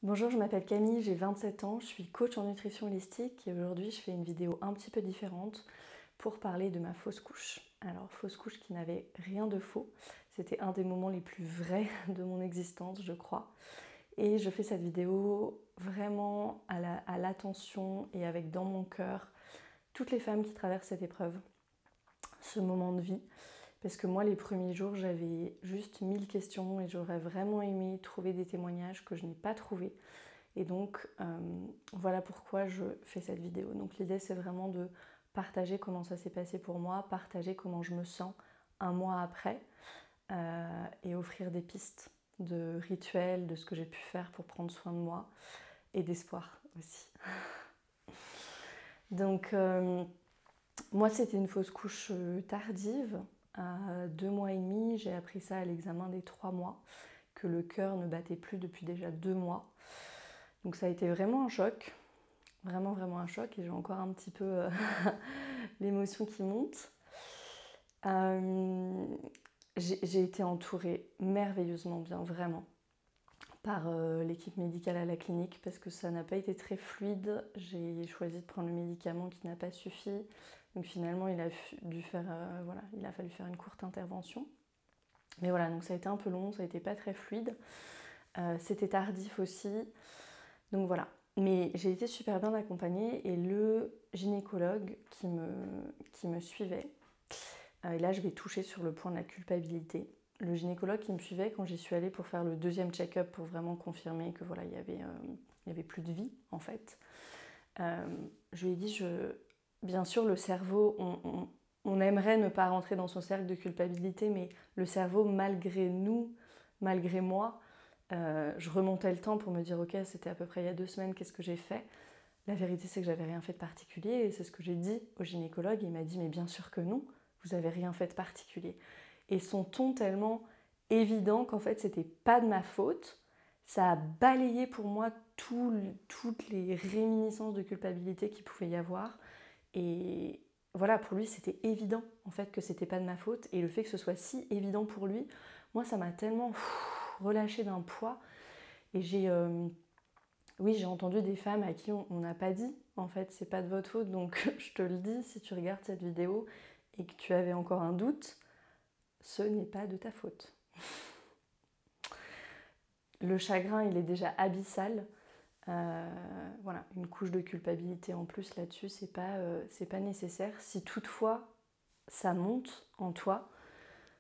Bonjour, je m'appelle Camille, j'ai 27 ans, je suis coach en nutrition holistique et aujourd'hui je fais une vidéo un petit peu différente pour parler de ma fausse couche. Alors fausse couche qui n'avait rien de faux, c'était un des moments les plus vrais de mon existence je crois. Et je fais cette vidéo vraiment à l'attention et avec dans mon cœur toutes les femmes qui traversent cette épreuve, ce moment de vie. Parce que moi, les premiers jours, j'avais juste 1000 questions et j'aurais vraiment aimé trouver des témoignages que je n'ai pas trouvés. Et donc, voilà pourquoi je fais cette vidéo. Donc l'idée, c'est vraiment de partager comment ça s'est passé pour moi, partager comment je me sens un mois après et offrir des pistes de rituels, de ce que j'ai pu faire pour prendre soin de moi et d'espoir aussi. Donc, moi, c'était une fausse couche tardive. À 2 mois et demi, j'ai appris ça à l'examen des 3 mois, que le cœur ne battait plus depuis déjà 2 mois. Donc ça a été vraiment un choc, vraiment un choc, et j'ai encore un petit peu l'émotion qui monte. J'ai été entourée merveilleusement bien, vraiment, par l'équipe médicale à la clinique, parce que ça n'a pas été très fluide. J'ai choisi de prendre le médicament qui n'a pas suffi. Donc finalement, il a fallu faire une courte intervention. Mais voilà, donc ça a été un peu long, ça a été pas très fluide. C'était tardif aussi. Donc voilà. Mais j'ai été super bien accompagnée et le gynécologue qui me suivait, et là je vais toucher sur le point de la culpabilité. Le gynécologue qui me suivait quand j'y suis allée pour faire le deuxième check-up pour vraiment confirmer que voilà, il y avait plus de vie en fait. Je lui ai dit, bien sûr le cerveau, on aimerait ne pas rentrer dans son cercle de culpabilité, mais le cerveau, malgré nous, malgré moi, je remontais le temps pour me dire ok, c'était à peu près il y a 2 semaines, qu'est-ce que j'ai fait? La vérité, c'est que j'avais rien fait de particulier et c'est ce que j'ai dit au gynécologue. Il m'a dit mais bien sûr que non, vous avez rien fait de particulier. Et son ton tellement évident qu'en fait c'était pas de ma faute, ça a balayé pour moi toutes les réminiscences de culpabilité qu'il pouvait y avoir. Et voilà, pour lui c'était évident en fait que c'était pas de ma faute, et le fait que ce soit si évident pour lui, moi ça m'a tellement relâché d'un poids. Et oui, j'ai entendu des femmes à qui on n'a pas dit, en fait, c'est pas de votre faute, donc je te le dis, si tu regardes cette vidéo et que tu avais encore un doute, ce n'est pas de ta faute. Le chagrin, il est déjà abyssal. Voilà, une couche de culpabilité en plus là-dessus, c'est pas nécessaire. Si toutefois ça monte en toi,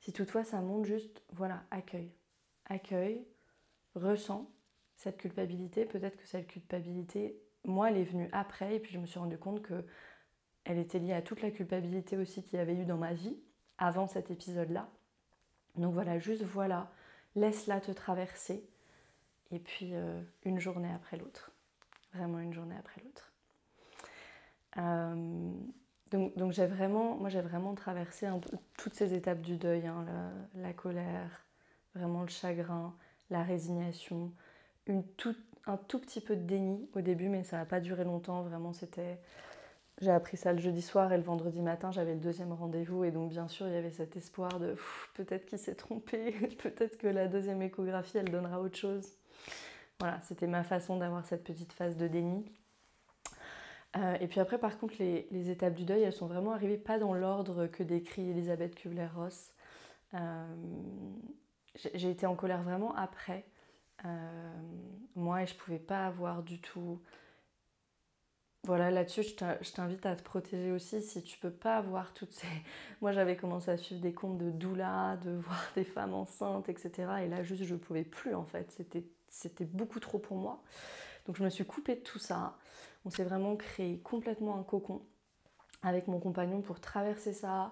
si toutefois ça monte, juste, voilà, accueille, ressens cette culpabilité. Peut-être que cette culpabilité, moi, elle est venue après, et puis je me suis rendu compte que elle était liée à toute la culpabilité aussi qu'il y avait eu dans ma vie avant cet épisode-là. Donc voilà, juste voilà, laisse-la te traverser, et puis une journée après l'autre. Vraiment une journée après l'autre. Donc j'ai vraiment traversé un peu toutes ces étapes du deuil, hein, la colère, vraiment le chagrin, la résignation, un tout petit peu de déni au début, mais ça n'a pas duré longtemps. Vraiment, j'ai appris ça le jeudi soir, et le vendredi matin, j'avais le deuxième rendez-vous, et donc bien sûr, il y avait cet espoir de peut-être qu'il s'est trompé, peut-être que la deuxième échographie, elle donnera autre chose. Voilà, c'était ma façon d'avoir cette petite phase de déni. Et puis après, par contre, les étapes du deuil, elles sont vraiment arrivées pas dans l'ordre que décrit Elisabeth Kübler-Ross. J'ai été en colère vraiment après. Moi, et je pouvais pas avoir du tout... Voilà, là-dessus, je t'invite à te protéger aussi si tu peux pas avoir toutes ces... Moi, j'avais commencé à suivre des comptes de doula, de voir des femmes enceintes, etc. Et là, juste, je pouvais plus, en fait. C'était beaucoup trop pour moi. Donc, je me suis coupée de tout ça. On s'est vraiment créé complètement un cocon avec mon compagnon pour traverser ça,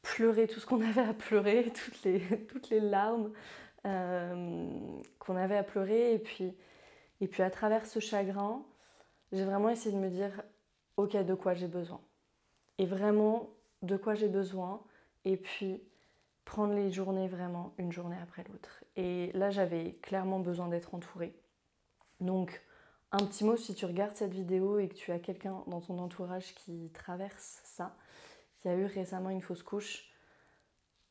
pleurer tout ce qu'on avait à pleurer, toutes les larmes qu'on avait à pleurer. Et puis à travers ce chagrin, j'ai vraiment essayé de me dire ok, de quoi j'ai besoin, et vraiment de quoi j'ai besoin, et puis prendre les journées vraiment une journée après l'autre. Et là, j'avais clairement besoin d'être entourée. Donc un petit mot, si tu regardes cette vidéo et que tu as quelqu'un dans ton entourage qui traverse ça, qui a eu récemment une fausse couche,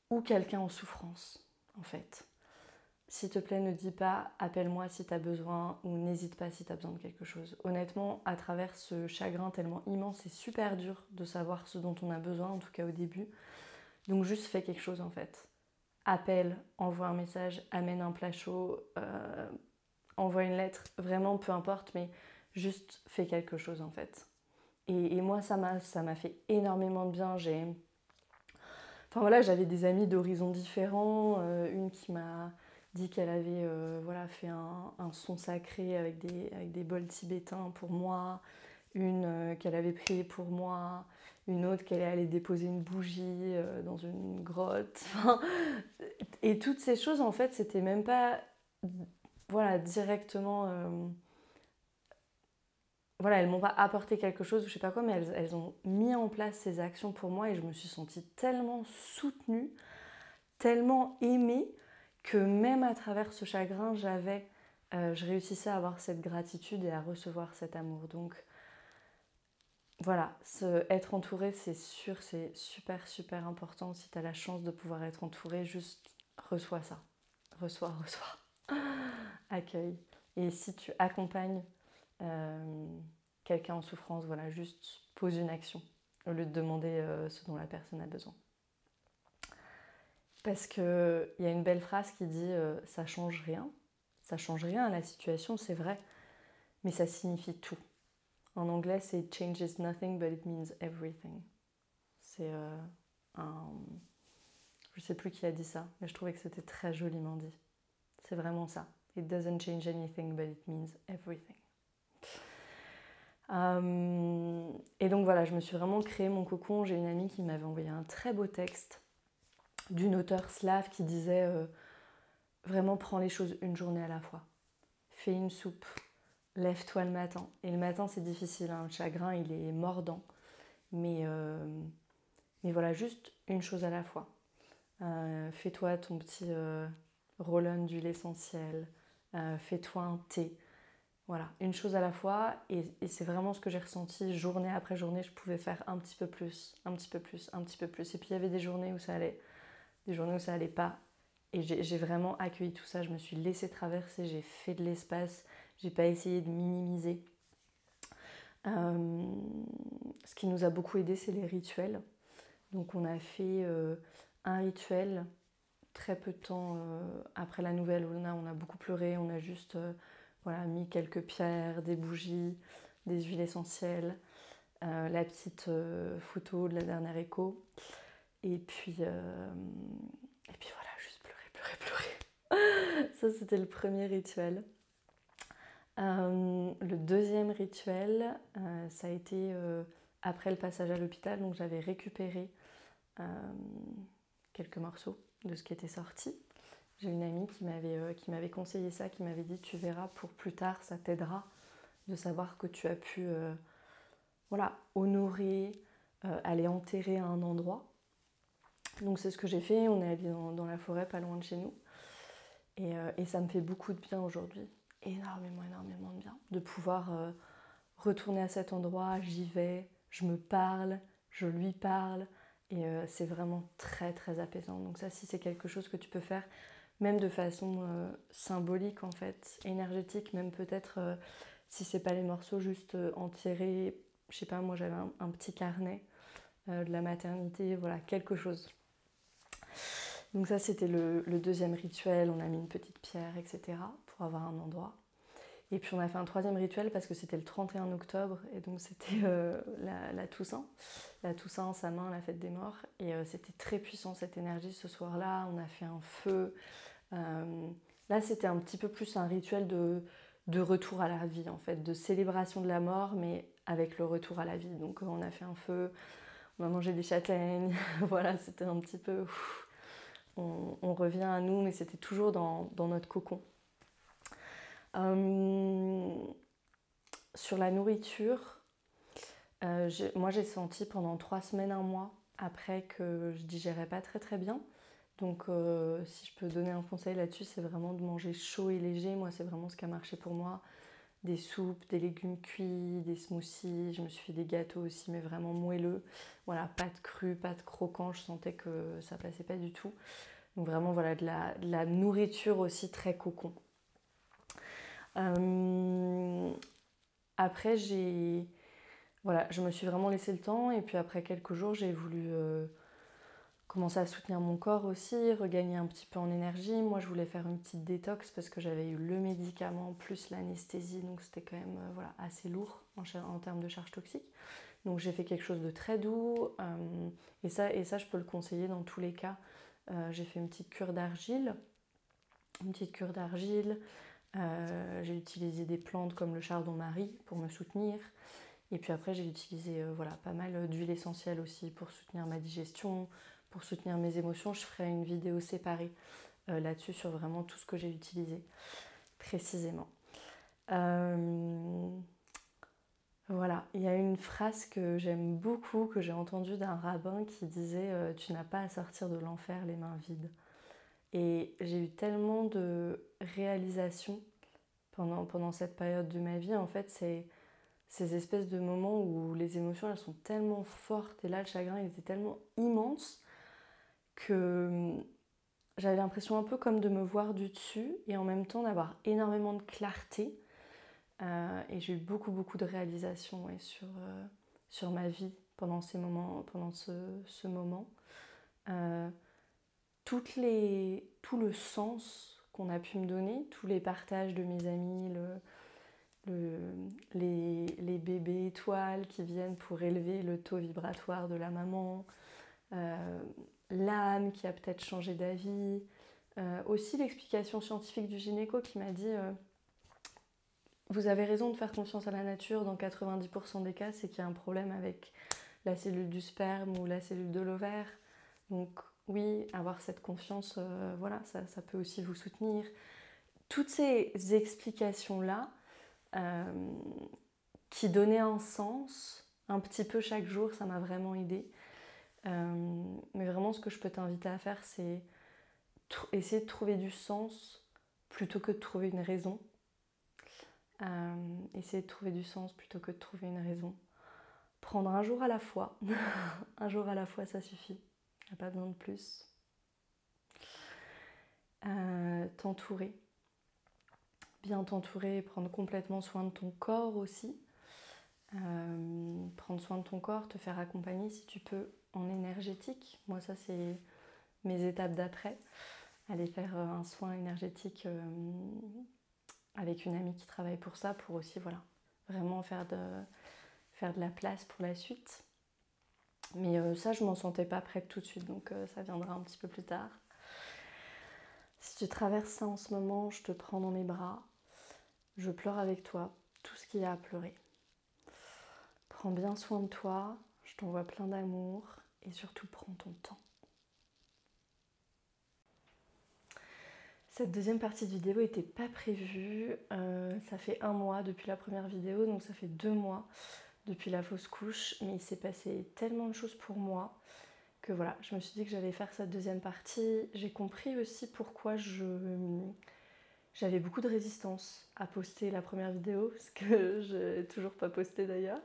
ou quelqu'un en souffrance en fait, s'il te plaît, ne dis pas appelle-moi si tu as besoin ou n'hésite pas si tu as besoin de quelque chose. Honnêtement, à travers ce chagrin tellement immense, c'est super dur de savoir ce dont on a besoin, en tout cas au début. Donc juste fais quelque chose en fait. Appelle, envoie un message, amène un plat chaud, envoie une lettre, vraiment peu importe, mais juste fais quelque chose en fait. Et moi, ça m'a fait énormément de bien. Enfin voilà, j'avais des amis d'horizons différents. Une qui m'a dit qu'elle avait fait un son sacré avec des bols tibétains pour moi. Une qu'elle avait prié pour moi. Une autre qu'elle est allée déposer une bougie dans une grotte. Et toutes ces choses, en fait, c'était même pas directement... elles m'ont pas apporté quelque chose ou je sais pas quoi, mais elles ont mis en place ces actions pour moi et je me suis sentie tellement soutenue, tellement aimée que même à travers ce chagrin, je réussissais à avoir cette gratitude et à recevoir cet amour. Donc voilà, être entouré, c'est sûr, c'est super super important. Si tu as la chance de pouvoir être entouré, juste reçois ça. Reçois. Accueille. Et si tu accompagnes quelqu'un en souffrance, voilà, juste pose une action au lieu de demander ce dont la personne a besoin. Parce qu'il y a une belle phrase qui dit ça change rien. Ça change rien à la situation, c'est vrai, mais ça signifie tout. En anglais, c'est it changes nothing but it means everything. C'est je sais plus qui a dit ça, mais je trouvais que c'était très joliment dit. C'est vraiment ça. It doesn't change anything but it means everything. Et donc voilà, je me suis vraiment créé mon cocon. J'ai une amie qui m'avait envoyé un très beau texte d'une auteure slave qui disait vraiment prends les choses une journée à la fois. Fais une soupe, lève-toi le matin. Et le matin c'est difficile, hein, le chagrin il est mordant. Mais voilà, juste une chose à la fois. Fais-toi ton petit roll-on d'huile essentielle, fais-toi un thé. Voilà, une chose à la fois, et c'est vraiment ce que j'ai ressenti journée après journée. Je pouvais faire un petit peu plus, un petit peu plus, un petit peu plus. Et puis il y avait des journées où ça allait, des journées où ça allait pas. Et j'ai vraiment accueilli tout ça. Je me suis laissée traverser, j'ai fait de l'espace, j'ai pas essayé de minimiser. Ce qui nous a beaucoup aidé, c'est les rituels. Donc on a fait un rituel très peu de temps après la nouvelle. On a beaucoup pleuré, on a juste mis quelques pierres, des bougies, des huiles essentielles, la petite photo de la dernière écho. Et puis voilà, juste pleurer. Ça, c'était le premier rituel. Le deuxième rituel, ça a été après le passage à l'hôpital. Donc j'avais récupéré quelques morceaux de ce qui était sorti. J'ai une amie qui m'avait conseillé ça, qui m'avait dit tu verras pour plus tard, ça t'aidera de savoir que tu as pu honorer, aller enterrer à un endroit. Donc c'est ce que j'ai fait, on est allé dans la forêt pas loin de chez nous. Et ça me fait beaucoup de bien aujourd'hui, énormément de bien, de pouvoir retourner à cet endroit, j'y vais, je me parle, je lui parle, et c'est vraiment très très apaisant. Donc ça, si c'est quelque chose que tu peux faire, même de façon symbolique en fait, énergétique, même peut-être si c'est pas les morceaux, juste enterrer, je sais pas, moi j'avais un petit carnet de la maternité, voilà, quelque chose. Donc ça c'était le deuxième rituel, on a mis une petite pierre, etc. pour avoir un endroit. Et puis on a fait un troisième rituel parce que c'était le 31 octobre et donc c'était la Toussaint. La Toussaint, sa main, la fête des morts. Et c'était très puissant cette énergie ce soir-là. On a fait un feu. Là c'était un petit peu plus un rituel de retour à la vie en fait, de célébration de la mort mais avec le retour à la vie. Donc on a fait un feu, on a mangé des châtaignes. Voilà, c'était un petit peu... On revient à nous mais c'était toujours dans notre cocon. Sur la nourriture, moi j'ai senti pendant 3 semaines, un mois après que je digérais pas très très bien. Donc si je peux donner un conseil là-dessus, c'est vraiment de manger chaud et léger. Moi c'est vraiment ce qui a marché pour moi. Des soupes, des légumes cuits, des smoothies. Je me suis fait des gâteaux aussi mais vraiment moelleux. Voilà, pas de cru, pas de croquant. Je sentais que ça passait pas du tout. Donc vraiment voilà, de la nourriture aussi très cocon. Après voilà, je me suis vraiment laissé le temps et puis après quelques jours j'ai voulu commencer à soutenir mon corps aussi, regagner un petit peu en énergie. Moi je voulais faire une petite détox parce que j'avais eu le médicament plus l'anesthésie, donc c'était quand même voilà, assez lourd en termes de charge toxique. Donc j'ai fait quelque chose de très doux et ça je peux le conseiller dans tous les cas. J'ai fait une petite cure d'argile. J'ai utilisé des plantes comme le chardon-marie pour me soutenir. Et puis après, j'ai utilisé voilà, pas mal d'huile essentielle aussi pour soutenir ma digestion, pour soutenir mes émotions. Je ferai une vidéo séparée là-dessus sur vraiment tout ce que j'ai utilisé précisément. Voilà, il y a une phrase que j'aime beaucoup, que j'ai entendue d'un rabbin qui disait « Tu n'as pas à sortir de l'enfer les mains vides ». Et j'ai eu tellement de réalisations pendant cette période de ma vie. En fait, c'est ces espèces de moments où les émotions, elles sont tellement fortes. Et là, le chagrin, il était tellement immense que j'avais l'impression un peu comme de me voir du dessus et en même temps d'avoir énormément de clarté. Et j'ai eu beaucoup de réalisations ouais, sur ma vie pendant ces moments, pendant ce moment. Tout le sens qu'on a pu me donner, tous les partages de mes amis, les bébés étoiles qui viennent pour élever le taux vibratoire de la maman, l'âme qui a peut-être changé d'avis, aussi l'explication scientifique du gynéco qui m'a dit vous avez raison de faire confiance à la nature, dans 90% des cas c'est qu'il y a un problème avec la cellule du sperme ou la cellule de l'ovaire, donc oui, avoir cette confiance, voilà, ça peut aussi vous soutenir. Toutes ces explications-là qui donnaient un sens, un petit peu chaque jour, ça m'a vraiment aidée. Mais vraiment, ce que je peux t'inviter à faire, c'est essayer de trouver du sens plutôt que de trouver une raison. Essayer de trouver du sens plutôt que de trouver une raison. Prendre un jour à la fois. Un jour à la fois, ça suffit. Il n'y a pas besoin de plus. T'entourer. Bien t'entourer, prendre complètement soin de ton corps aussi. Prendre soin de ton corps, te faire accompagner si tu peux en énergétique. Moi, ça, c'est mes étapes d'après. Aller faire un soin énergétique avec une amie qui travaille pour ça, pour aussi, voilà, vraiment faire de la place pour la suite. Mais ça, je m'en sentais pas prête tout de suite, donc ça viendra un petit peu plus tard. Si tu traverses ça en ce moment, je te prends dans mes bras. Je pleure avec toi tout ce qu'il y a à pleurer. Prends bien soin de toi, je t'envoie plein d'amour et surtout prends ton temps. Cette deuxième partie de vidéo n'était pas prévue. Ça fait 1 mois depuis la première vidéo, donc ça fait 2 mois depuis la fausse couche. Mais il s'est passé tellement de choses pour moi que voilà, je me suis dit que j'allais faire cette deuxième partie. J'ai compris aussi pourquoi j'avais beaucoup de résistance à poster la première vidéo, parce que je n'ai toujours pas posté d'ailleurs.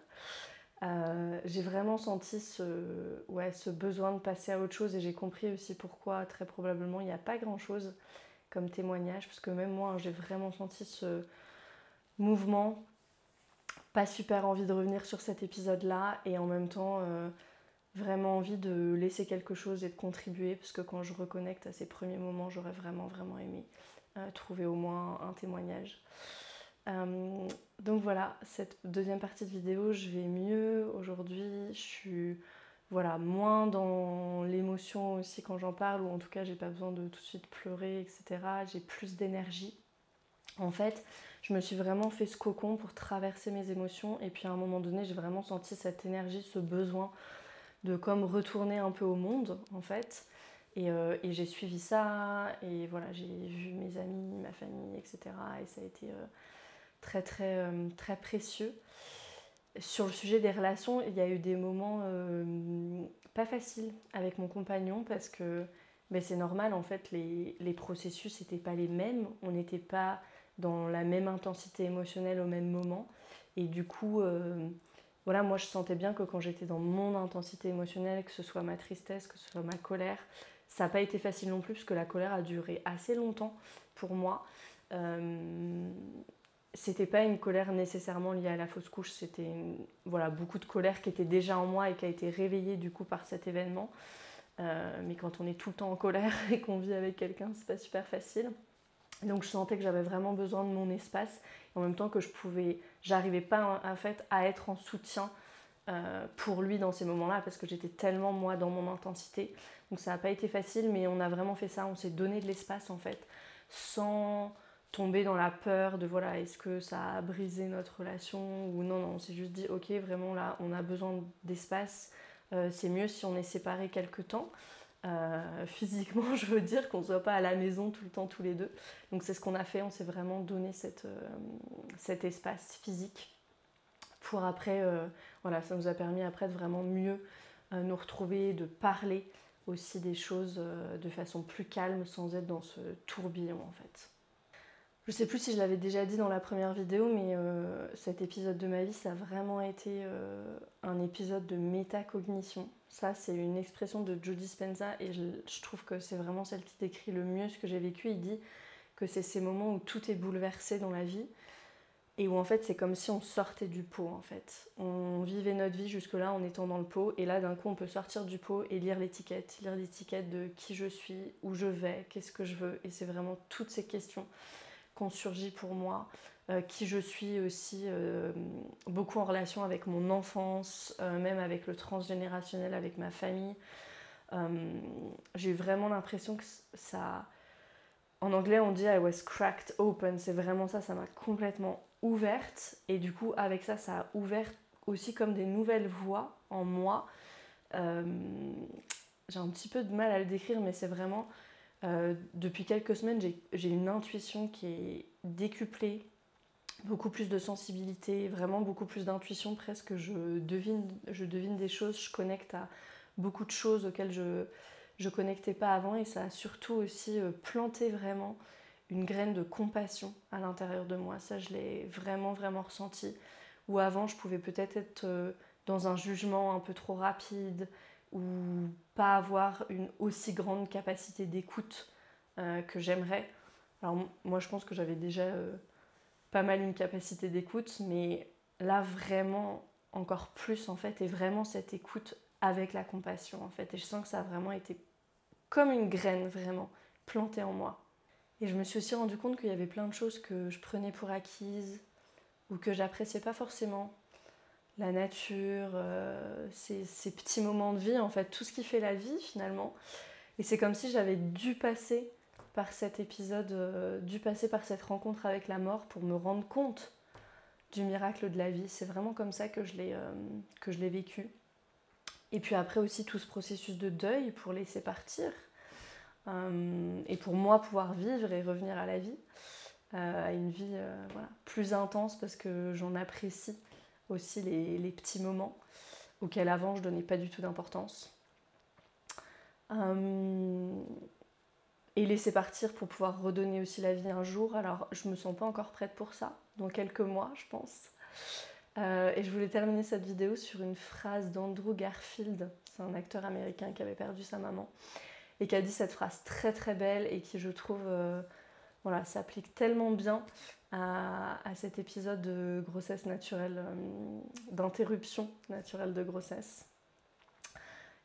J'ai vraiment senti ce besoin de passer à autre chose et j'ai compris aussi pourquoi très probablement il n'y a pas grand chose comme témoignage, parce que même moi j'ai vraiment senti ce mouvement, pas super envie de revenir sur cet épisode là et en même temps vraiment envie de laisser quelque chose et de contribuer, parce que quand je reconnecte à ces premiers moments j'aurais vraiment aimé trouver au moins un témoignage. Donc voilà, cette deuxième partie de vidéo, je vais mieux aujourd'hui, je suis voilà, moins dans l'émotion aussi quand j'en parle, ou en tout cas j'ai pas besoin de tout de suite pleurer, etc. J'ai plus d'énergie. En fait, je me suis vraiment fait ce cocon pour traverser mes émotions et puis à un moment donné, j'ai vraiment senti cette énergie, ce besoin de comme retourner un peu au monde en fait. Et j'ai suivi ça et voilà, j'ai vu mes amis, ma famille, etc. Et ça a été très précieux. Sur le sujet des relations, il y a eu des moments pas faciles avec mon compagnon parce que c'est normal en fait, les processus n'étaient pas les mêmes, on n'était pas dans la même intensité émotionnelle au même moment et du coup voilà, moi je sentais bien que quand j'étais dans mon intensité émotionnelle, que ce soit ma tristesse, que ce soit ma colère, Ça n'a pas été facile non plus parce que la colère a duré assez longtemps pour moi. C'était pas une colère nécessairement liée à la fausse couche, c'était beaucoup de colère qui était déjà en moi et qui a été réveillée du coup par cet événement. Mais quand on est tout le temps en colère et qu'on vit avec quelqu'un, c'est pas super facile. Donc je sentais que j'avais vraiment besoin de mon espace et en même temps que j'arrivais pas en fait à être en soutien pour lui dans ces moments-là parce que j'étais tellement moi dans mon intensité. Donc ça n'a pas été facile, mais on a vraiment fait ça, on s'est donné de l'espace en fait, sans tomber dans la peur de est-ce que ça a brisé notre relation ou non, on s'est juste dit ok, vraiment là on a besoin d'espace, c'est mieux si on est séparés quelque temps. Physiquement, je veux dire, qu'on ne soit pas à la maison tout le temps tous les deux. Donc c'est ce qu'on a fait, on s'est vraiment donné cet espace physique pour après, ça nous a permis après de vraiment mieux nous retrouver, de parler aussi des choses de façon plus calme sans être dans ce tourbillon en fait. Je sais plus si je l'avais déjà dit dans la première vidéo, mais cet épisode de ma vie, ça a vraiment été un épisode de métacognition. Ça, c'est une expression de Joe Dispenza et je trouve que c'est vraiment celle qui décrit le mieux ce que j'ai vécu. Il dit que c'est ces moments où tout est bouleversé dans la vie et où en fait c'est comme si on sortait du pot en fait. On vivait notre vie jusque-là en étant dans le pot et là d'un coup on peut sortir du pot et lire l'étiquette de qui je suis, où je vais, qu'est-ce que je veux. Et c'est vraiment toutes ces questions qu'on surgit pour moi, qui je suis aussi, beaucoup en relation avec mon enfance, même avec le transgénérationnel, avec ma famille. J'ai eu vraiment l'impression que ça... En anglais on dit I was cracked open, c'est vraiment ça, ça m'a complètement ouverte. Et du coup avec ça, ça a ouvert aussi comme des nouvelles voies en moi. J'ai un petit peu de mal à le décrire, mais c'est vraiment... depuis quelques semaines, j'ai une intuition qui est décuplée, beaucoup plus de sensibilité, vraiment beaucoup plus d'intuition presque. Je devine des choses, je connecte à beaucoup de choses auxquelles je connectais pas avant et ça a surtout aussi planté vraiment une graine de compassion à l'intérieur de moi. Ça, je l'ai vraiment, vraiment ressenti. Où avant, je pouvais peut-être être dans un jugement un peu trop rapide, ou pas avoir une aussi grande capacité d'écoute que j'aimerais. Alors moi je pense que j'avais déjà pas mal une capacité d'écoute, mais là vraiment encore plus en fait, et vraiment cette écoute avec la compassion en fait. Et je sens que ça a vraiment été comme une graine vraiment plantée en moi. Et je me suis aussi rendu compte qu'il y avait plein de choses que je prenais pour acquises ou que j'appréciais pas forcément. La nature, ces petits moments de vie, en fait, tout ce qui fait la vie finalement. Et c'est comme si j'avais dû passer par cet épisode, dû passer par cette rencontre avec la mort pour me rendre compte du miracle de la vie. C'est vraiment comme ça que je l'ai vécu. Et puis après aussi tout ce processus de deuil pour laisser partir. Et pour moi pouvoir vivre et revenir à la vie, à une vie plus intense parce que j'en apprécie aussi les petits moments auxquels avant je donnais pas du tout d'importance. Et laisser partir pour pouvoir redonner aussi la vie un jour. Alors je me sens pas encore prête pour ça, dans quelques mois je pense. Et je voulais terminer cette vidéo sur une phrase d'Andrew Garfield, c'est un acteur américain qui avait perdu sa maman et qui a dit cette phrase très très belle et qui je trouve s'applique tellement bien à cet épisode de grossesse naturelle, d'interruption naturelle de grossesse,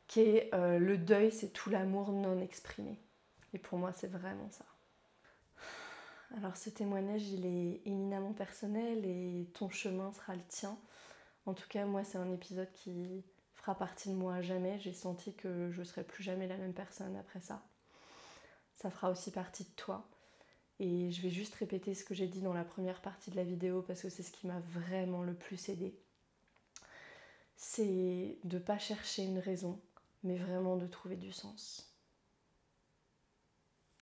qui est le deuil, c'est tout l'amour non exprimé. Et pour moi, c'est vraiment ça. Alors ce témoignage, il est éminemment personnel et ton chemin sera le tien. En tout cas, moi, c'est un épisode qui fera partie de moi à jamais. J'ai senti que je ne serai plus jamais la même personne après ça. Ça fera aussi partie de toi. Et je vais juste répéter ce que j'ai dit dans la première partie de la vidéo parce que c'est ce qui m'a vraiment le plus aidée. C'est de ne pas chercher une raison, mais vraiment de trouver du sens.